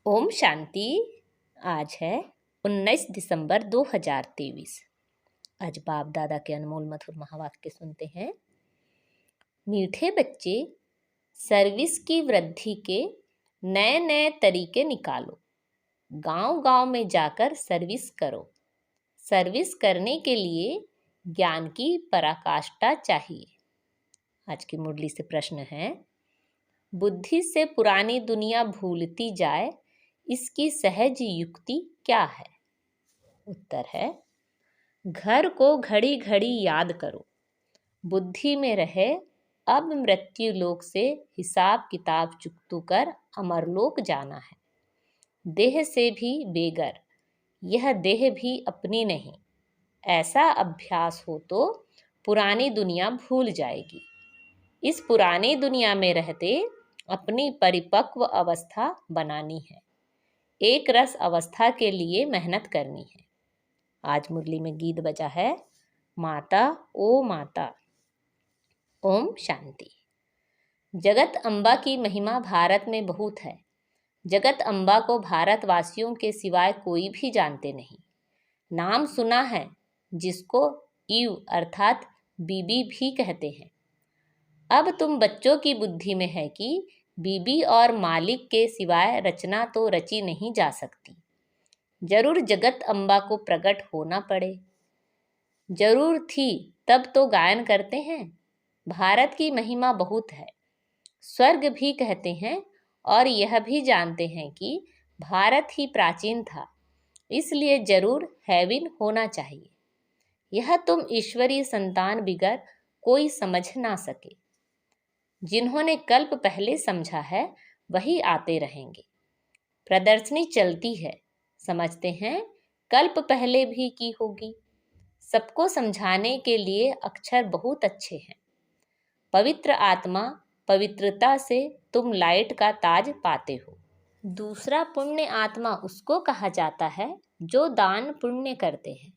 ओम शांति। आज है 19 दिसंबर 2023। आज बाप दादा के अनमोल मधुर महावाक्य सुनते हैं। मीठे बच्चे, सर्विस की वृद्धि के नए नए तरीके निकालो। गांव गांव में जाकर सर्विस करो। सर्विस करने के लिए ज्ञान की पराकाष्ठा चाहिए। आज की मुरली से प्रश्न है, बुद्धि से पुरानी दुनिया भूलती जाए, इसकी सहज युक्ति क्या है? उत्तर है, घर को घड़ी घड़ी याद करो। बुद्धि में रहे अब मृत्यु लोक से हिसाब किताब चुकतू कर अमरलोक जाना है। देह से भी बेगर, यह देह भी अपनी नहीं। ऐसा अभ्यास हो तो पुरानी दुनिया भूल जाएगी। इस पुरानी दुनिया में रहते अपनी परिपक्व अवस्था बनानी है। एक रस अवस्था के लिए मेहनत करनी है। आज मुरली में गीत बजा है, माता ओ माता। ओम शांति। जगत अम्बा की महिमा भारत में बहुत है। जगत अम्बा को भारतवासियों के सिवाय कोई भी जानते नहीं। नाम सुना है जिसको ईव अर्थात बीबी भी कहते हैं। अब तुम बच्चों की बुद्धि में है कि बीबी और मालिक के सिवाय रचना तो रची नहीं जा सकती। जरूर जगत अम्बा को प्रकट होना पड़े। जरूर थी तब तो गायन करते हैं। भारत की महिमा बहुत है। स्वर्ग भी कहते हैं और यह भी जानते हैं कि भारत ही प्राचीन था, इसलिए जरूर हेवन होना चाहिए। यह तुम ईश्वरीय संतान बिगर कोई समझ ना सके। जिन्होंने कल्प पहले समझा है वही आते रहेंगे। प्रदर्शनी चलती है, समझते हैं कल्प पहले भी की होगी। सबको समझाने के लिए अक्षर बहुत अच्छे हैं। पवित्र आत्मा, पवित्रता से तुम लाइट का ताज पाते हो। दूसरा पुण्य आत्मा उसको कहा जाता है जो दान पुण्य करते हैं।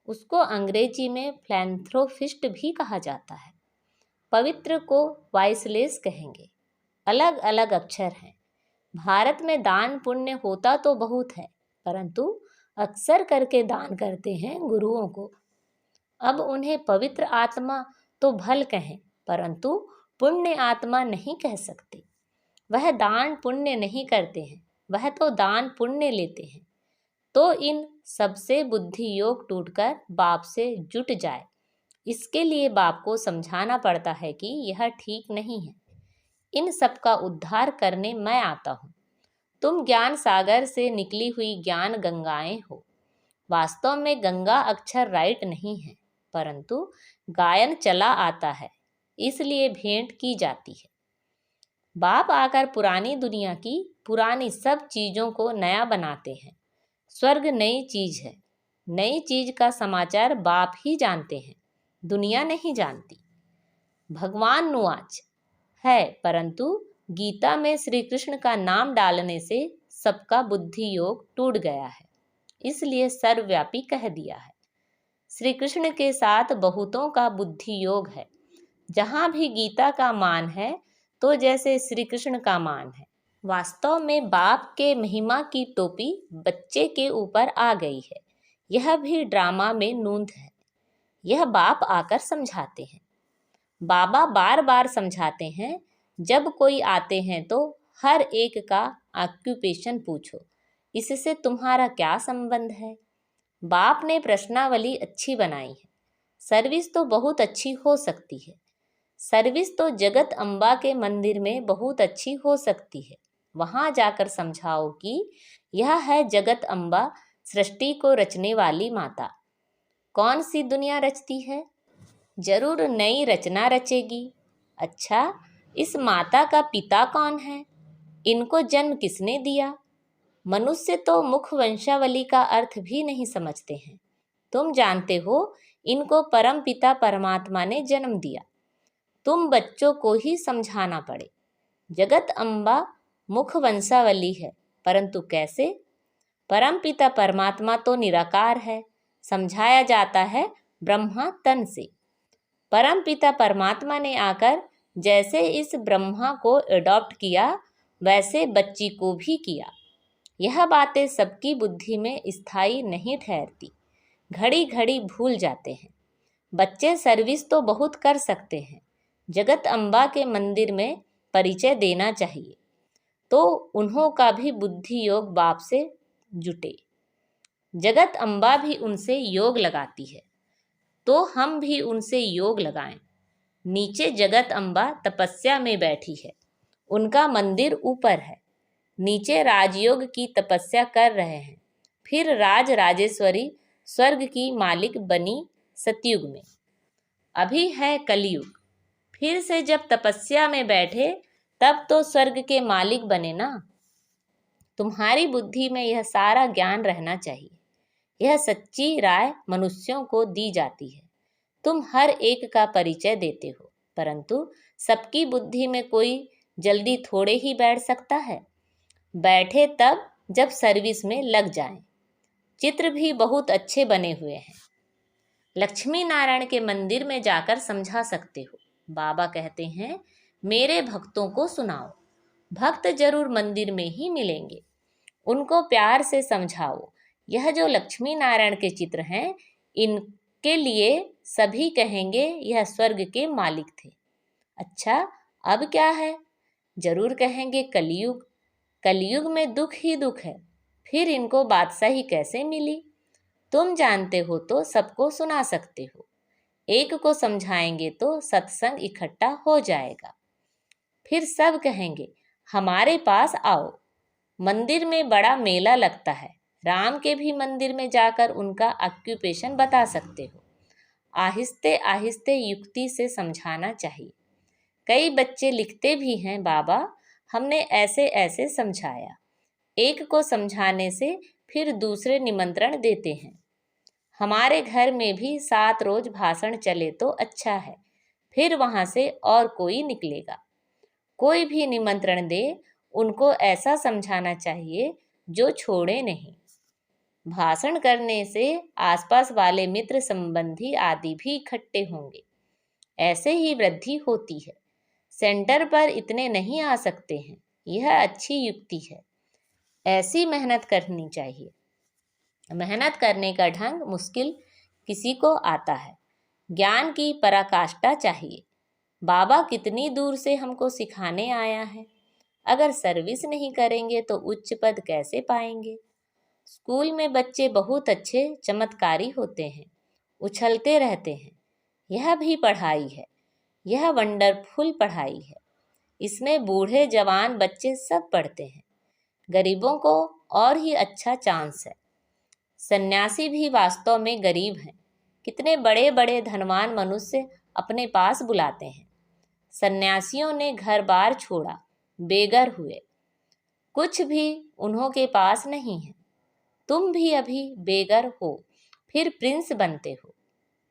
उसको अंग्रेजी में फिलैंथ्रोपिस्ट भी कहा जाता है। पवित्र को वाइसलेस कहेंगे। अलग अलग अक्षर हैं। भारत में दान पुण्य होता तो बहुत है, परंतु अक्सर करके दान करते हैं गुरुओं को। अब उन्हें पवित्र आत्मा तो भल कहें, परंतु पुण्य आत्मा नहीं कह सकते। वह दान पुण्य नहीं करते हैं, वह तो दान पुण्य लेते हैं। तो इन सबसे बुद्धि योग टूटकर बाप से जुट जाए। इसके लिए बाप को समझाना पड़ता है कि यह ठीक नहीं है। इन सब का उद्धार करने मैं आता हूँ। तुम ज्ञान सागर से निकली हुई ज्ञान गंगाएं हो। वास्तव में गंगा अक्षर राइट नहीं है, परंतु गायन चला आता है, इसलिए भेंट की जाती है। बाप आकर पुरानी दुनिया की पुरानी सब चीजों को नया बनाते हैं। स्वर्ग नई चीज है। नई चीज का समाचार बाप ही जानते हैं, दुनिया नहीं जानती। भगवान नुआज है, परंतु गीता में श्री कृष्ण का नाम डालने से सबका बुद्धि योग टूट गया है, इसलिए सर्वव्यापी कह दिया है। श्री कृष्ण के साथ बहुतों का बुद्धि योग है। जहाँ भी गीता का मान है तो जैसे श्री कृष्ण का मान है। वास्तव में बाप के महिमा की टोपी बच्चे के ऊपर आ गई है। यह भी ड्रामा में नूंद है। यह बाप आकर समझाते हैं। बाबा बार बार समझाते हैं। जब कोई आते हैं तो हर एक का ऑक्यूपेशन पूछो, इससे तुम्हारा क्या संबंध है। बाप ने प्रश्नावली अच्छी बनाई है। सर्विस तो बहुत अच्छी हो सकती है। सर्विस तो जगत अम्बा के मंदिर में बहुत अच्छी हो सकती है। वहाँ जाकर समझाओ कि यह है जगत अम्बा, सृष्टि को रचने वाली माता। कौन सी दुनिया रचती है? जरूर नई रचना रचेगी। अच्छा, इस माता का पिता कौन है? इनको जन्म किसने दिया? मनुष्य तो मुख वंशावली का अर्थ भी नहीं समझते हैं। तुम जानते हो इनको परम पिता परमात्मा ने जन्म दिया। तुम बच्चों को ही समझाना पड़े। जगत अम्बा मुख वंशावली है, परंतु कैसे? परम पिता परमात्मा तो निराकार है। समझाया जाता है ब्रह्मा तन से। परम पिता परमात्मा ने आकर जैसे इस ब्रह्मा को अडॉप्ट किया, वैसे बच्ची को भी किया। यह बातें सबकी बुद्धि में स्थायी नहीं ठहरती, घड़ी घड़ी भूल जाते हैं। बच्चे सर्विस तो बहुत कर सकते हैं, जगत अम्बा के मंदिर में परिचय देना चाहिए, तो उन्हों का भी बुद्धि योग बाप से जुटे। जगत अम्बा भी उनसे योग लगाती है, तो हम भी उनसे योग लगाएं। नीचे जगत अम्बा तपस्या में बैठी है, उनका मंदिर ऊपर है। नीचे राजयोग की तपस्या कर रहे हैं, फिर राज राजेश्वरी स्वर्ग की मालिक बनी सतयुग में। अभी है कलयुग, फिर से जब तपस्या में बैठे तब तो स्वर्ग के मालिक बने ना। तुम्हारी बुद्धि में यह सारा ज्ञान रहना चाहिए। यह सच्ची राय मनुष्यों को दी जाती है। तुम हर एक का परिचय देते हो, परंतु सबकी बुद्धि में कोई जल्दी थोड़े ही बैठ सकता है। बैठे तब जब सर्विस में लग जाएं। चित्र भी बहुत अच्छे बने हुए हैं, लक्ष्मी नारायण के मंदिर में जाकर समझा सकते हो। बाबा कहते हैं मेरे भक्तों को सुनाओ। भक्त जरूर मंदिर में ही मिलेंगे, उनको प्यार से समझाओ। यह जो लक्ष्मी नारायण के चित्र हैं, इनके लिए सभी कहेंगे यह स्वर्ग के मालिक थे। अच्छा, अब क्या है? जरूर कहेंगे कलयुग। कलयुग में दुख ही दुख है, फिर इनको बादशाही कैसे मिली? तुम जानते हो तो सबको सुना सकते हो। एक को समझाएंगे तो सत्संग इकट्ठा हो जाएगा। फिर सब कहेंगे हमारे पास आओ। मंदिर में बड़ा मेला लगता है, राम के भी मंदिर में जाकर उनका ऑक्यूपेशन बता सकते हो। आहिस्ते आहिस्ते युक्ति से समझाना चाहिए। कई बच्चे लिखते भी हैं, बाबा हमने ऐसे ऐसे समझाया। एक को समझाने से फिर दूसरे निमंत्रण देते हैं। हमारे घर में भी 7 रोज भाषण चले तो अच्छा है, फिर वहाँ से और कोई निकलेगा। कोई भी निमंत्रण दे, उनको ऐसा समझाना चाहिए जो छोड़े नहीं। भाषण करने से आसपास वाले मित्र संबंधी आदि भी इकट्ठे होंगे, ऐसे ही वृद्धि होती है। सेंटर पर इतने नहीं आ सकते हैं, यह अच्छी युक्ति है। ऐसी मेहनत करनी चाहिए। मेहनत करने का ढंग मुश्किल किसी को आता है, ज्ञान की पराकाष्ठा चाहिए। बाबा कितनी दूर से हमको सिखाने आया है। अगर सर्विस नहीं करेंगे तो उच्च पद कैसे पाएंगे? स्कूल में बच्चे बहुत अच्छे चमत्कारी होते हैं, उछलते रहते हैं। यह भी पढ़ाई है, यह वंडरफुल पढ़ाई है। इसमें बूढ़े जवान बच्चे सब पढ़ते हैं। गरीबों को और ही अच्छा चांस है। सन्यासी भी वास्तव में गरीब हैं। कितने बड़े बड़े धनवान मनुष्य अपने पास बुलाते हैं। सन्यासियों ने घर बार छोड़ा, बेघर हुए, कुछ भी उन्हों के पास नहीं है। तुम भी अभी बेघर हो, फिर प्रिंस बनते हो,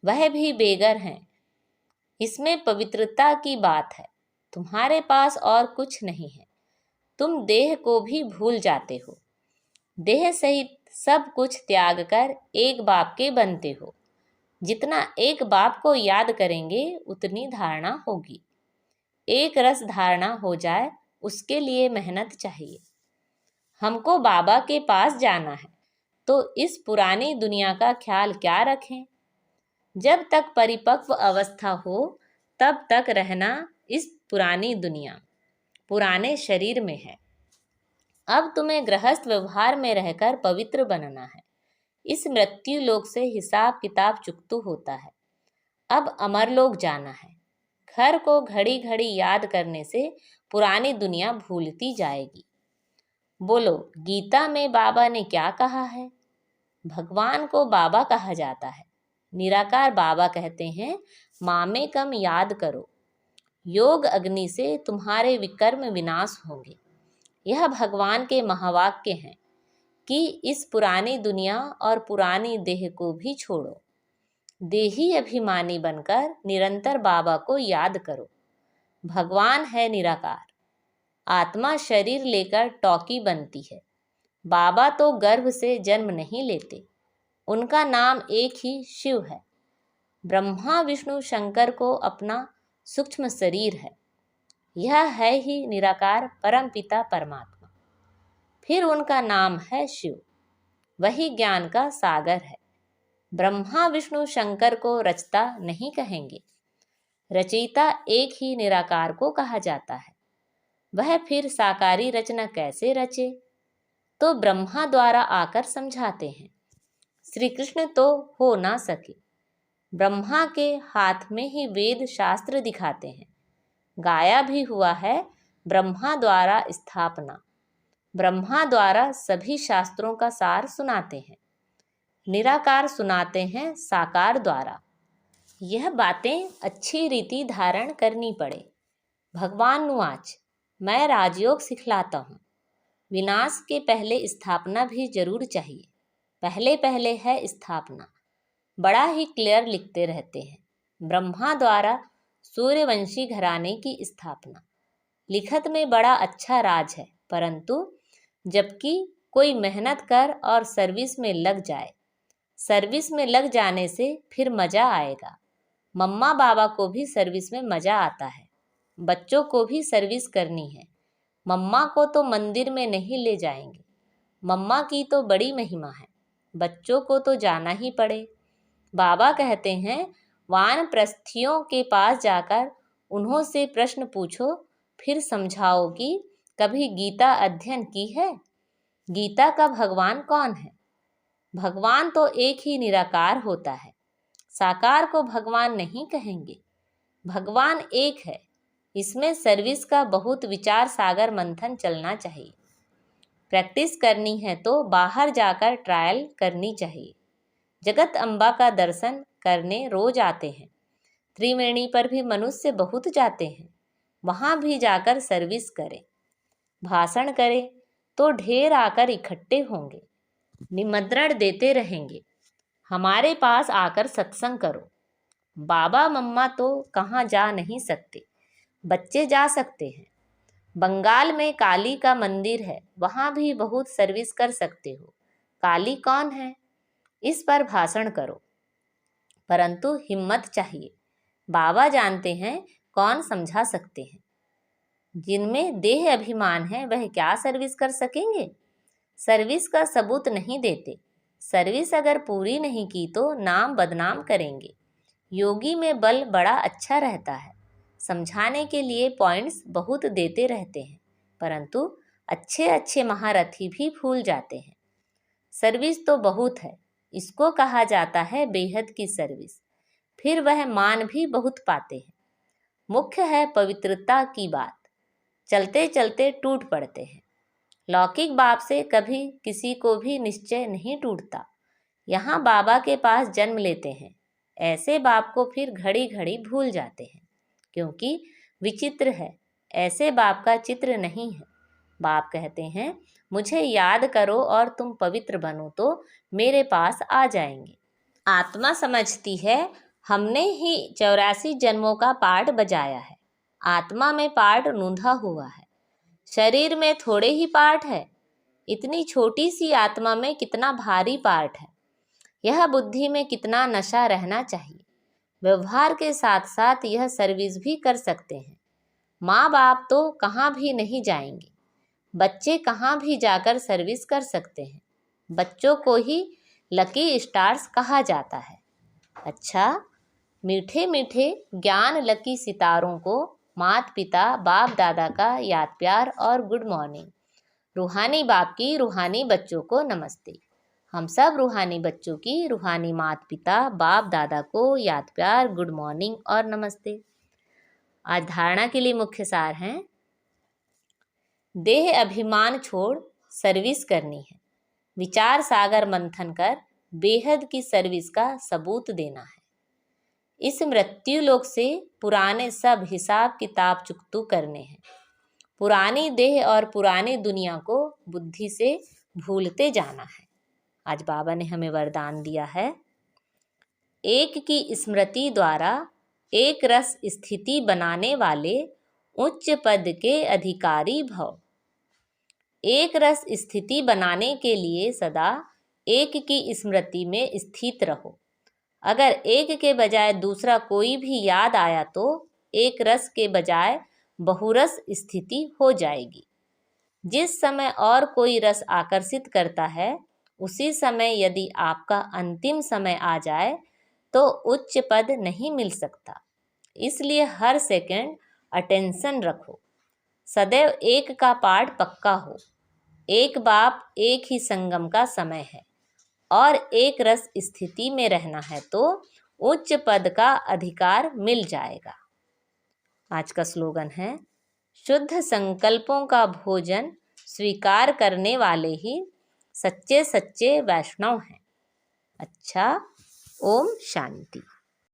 वह भी बेघर हैं। इसमें पवित्रता की बात है। तुम्हारे पास और कुछ नहीं है। तुम देह को भी भूल जाते हो। देह सहित सब कुछ त्याग कर एक बाप के बनते हो। जितना एक बाप को याद करेंगे उतनी धारणा होगी। एक रस धारणा हो जाए, उसके लिए मेहनत चाहिए। हमको बाबा के पास जाना है, तो इस पुरानी दुनिया का ख्याल क्या रखें? जब तक परिपक्व अवस्था हो तब तक रहना इस पुरानी दुनिया, पुराने शरीर में है। अब तुम्हें गृहस्थ व्यवहार में रहकर पवित्र बनना है। इस मृत्यु लोक से हिसाब किताब चुकतू होता है। अब अमरलोक जाना है। घर को घड़ी घड़ी याद करने से पुरानी दुनिया भूलती जाएगी। बोलो, गीता में बाबा ने क्या कहा है? भगवान को बाबा कहा जाता है। निराकार बाबा कहते हैं मामे कम याद करो, योग अग्नि से तुम्हारे विकर्म विनाश होंगे। यह भगवान के महावाक्य हैं कि इस पुरानी दुनिया और पुरानी देह को भी छोड़ो। देही अभिमानी बनकर निरंतर बाबा को याद करो। भगवान है निराकार। आत्मा शरीर लेकर टॉकी बनती है। बाबा तो गर्भ से जन्म नहीं लेते, उनका नाम एक ही शिव है। ब्रह्मा विष्णु शंकर को अपना सूक्ष्म शरीर है। यह है ही निराकार परमपिता परमात्मा। फिर उनका नाम है शिव। वही ज्ञान का सागर है। ब्रह्मा विष्णु शंकर को रचता नहीं कहेंगे। रचयिता एक ही निराकार को कहा जाता है। वह फिर साकारी रचना कैसे रचे? तो ब्रह्मा द्वारा आकर समझाते हैं। श्री कृष्ण तो हो ना सके। ब्रह्मा के हाथ में ही वेद शास्त्र दिखाते हैं। गाया भी हुआ है ब्रह्मा द्वारा स्थापना। ब्रह्मा द्वारा सभी शास्त्रों का सार सुनाते हैं। निराकार सुनाते हैं साकार द्वारा। यह बातें अच्छी रीति धारण करनी पड़े। भगवान नुआच, मैं राजयोग सिखलाता हूँ। विनाश के पहले स्थापना भी जरूर चाहिए। पहले पहले है स्थापना। बड़ा ही क्लियर लिखते रहते हैं। ब्रह्मा द्वारा सूर्यवंशी घराने की स्थापना। लिखत में बड़ा अच्छा राज है, परंतु जबकि कोई मेहनत कर और सर्विस में लग जाए, सर्विस में लग जाने से फिर मज़ा आएगा। मम्मा बाबा को भी सर्विस में मज़ा आता है। बच्चों को भी सर्विस करनी है। मम्मा को तो मंदिर में नहीं ले जाएंगे। मम्मा की तो बड़ी महिमा है। बच्चों को तो जाना ही पड़े। बाबा कहते हैं, वानप्रस्थियों के पास जाकर उन्हों से प्रश्न पूछो, फिर समझाओ कि कभी गीता अध्ययन की है? गीता का भगवान कौन है? भगवान तो एक ही निराकार होता है। साकार को भगवान नहीं कहेंगे। भगवान एक है। इसमें सर्विस का बहुत विचार सागर मंथन चलना चाहिए। प्रैक्टिस करनी है तो बाहर जाकर ट्रायल करनी चाहिए। जगत अम्बा का दर्शन करने रोज आते हैं। त्रिवेणी पर भी मनुष्य बहुत जाते हैं। वहाँ भी जाकर सर्विस करें। भाषण करें तो ढेर आकर इकट्ठे होंगे। निमंत्रण देते रहेंगे। हमारे पास आकर सत्संग करो। बाबा मम्मा तो कहाँ जा नहीं सकते, बच्चे जा सकते हैं। बंगाल में काली का मंदिर है, वहाँ भी बहुत सर्विस कर सकते हो। काली कौन है, इस पर भाषण करो, परंतु हिम्मत चाहिए। बाबा जानते हैं कौन समझा सकते हैं। जिनमें देह अभिमान है वह क्या सर्विस कर सकेंगे? सर्विस का सबूत नहीं देते। सर्विस अगर पूरी नहीं की तो नाम बदनाम करेंगे। योगी में बल बड़ा अच्छा रहता है। समझाने के लिए पॉइंट्स बहुत देते रहते हैं, परंतु अच्छे अच्छे महारथी भी भूल जाते हैं। सर्विस तो बहुत है, इसको कहा जाता है बेहद की सर्विस। फिर वह मान भी बहुत पाते हैं। मुख्य है पवित्रता की बात। चलते चलते टूट पड़ते हैं। लौकिक बाप से कभी किसी को भी निश्चय नहीं टूटता। यहाँ बाबा के पास जन्म लेते हैं। ऐसे बाप को फिर घड़ी घड़ी भूल जाते हैं, क्योंकि विचित्र है। ऐसे बाप का चित्र नहीं है। बाप कहते हैं, मुझे याद करो और तुम पवित्र बनो तो मेरे पास आ जाएंगे। आत्मा समझती है हमने ही 84 जन्मों का पार्ट बजाया है। आत्मा में पार्ट नूंधा हुआ है। शरीर में थोड़े ही पार्ट है। इतनी छोटी सी आत्मा में कितना भारी पार्ट है। यह बुद्धि में कितना नशा रहना चाहिए। व्यवहार के साथ साथ यह सर्विस भी कर सकते हैं। माँ बाप तो कहाँ भी नहीं जाएंगे। बच्चे कहाँ भी जाकर सर्विस कर सकते हैं। बच्चों को ही लकी स्टार्स कहा जाता है। अच्छा, मीठे मीठे ज्ञान लकी सितारों को माता पिता बाप दादा का याद प्यार और गुड मॉर्निंग। रूहानी बाप की रूहानी बच्चों को नमस्ते। हम सब रूहानी बच्चों की रूहानी माता पिता बाप दादा को याद प्यार गुड मॉर्निंग और नमस्ते। आज धारणा के लिए मुख्य सार हैं। देह अभिमान छोड़ सर्विस करनी है। विचार सागर मंथन कर बेहद की सर्विस का सबूत देना है। इस मृत्यु लोक से पुराने सब हिसाब किताब चुकतू करने हैं। पुरानी देह और पुरानी दुनिया को बुद्धि से भूलते जाना है। आज बाबा ने हमें वरदान दिया है, एक की स्मृति द्वारा एक रस स्थिति बनाने वाले उच्च पद के अधिकारी भव। एक रस स्थिति बनाने के लिए सदा एक की स्मृति में स्थित रहो। अगर एक के बजाय दूसरा कोई भी याद आया तो एक रस के बजाय बहुरस स्थिति हो जाएगी। जिस समय और कोई रस आकर्षित करता है, उसी समय यदि आपका अंतिम समय आ जाए तो उच्च पद नहीं मिल सकता। इसलिए हर सेकंड अटेंशन रखो। सदैव एक का पाठ पक्का हो। एक बाप एक ही संगम का समय है और एक रस स्थिति में रहना है तो उच्च पद का अधिकार मिल जाएगा। आज का स्लोगन है, शुद्ध संकल्पों का भोजन स्वीकार करने वाले ही सच्चे सच्चे वैष्णव हैं। अच्छा, ओम शांति।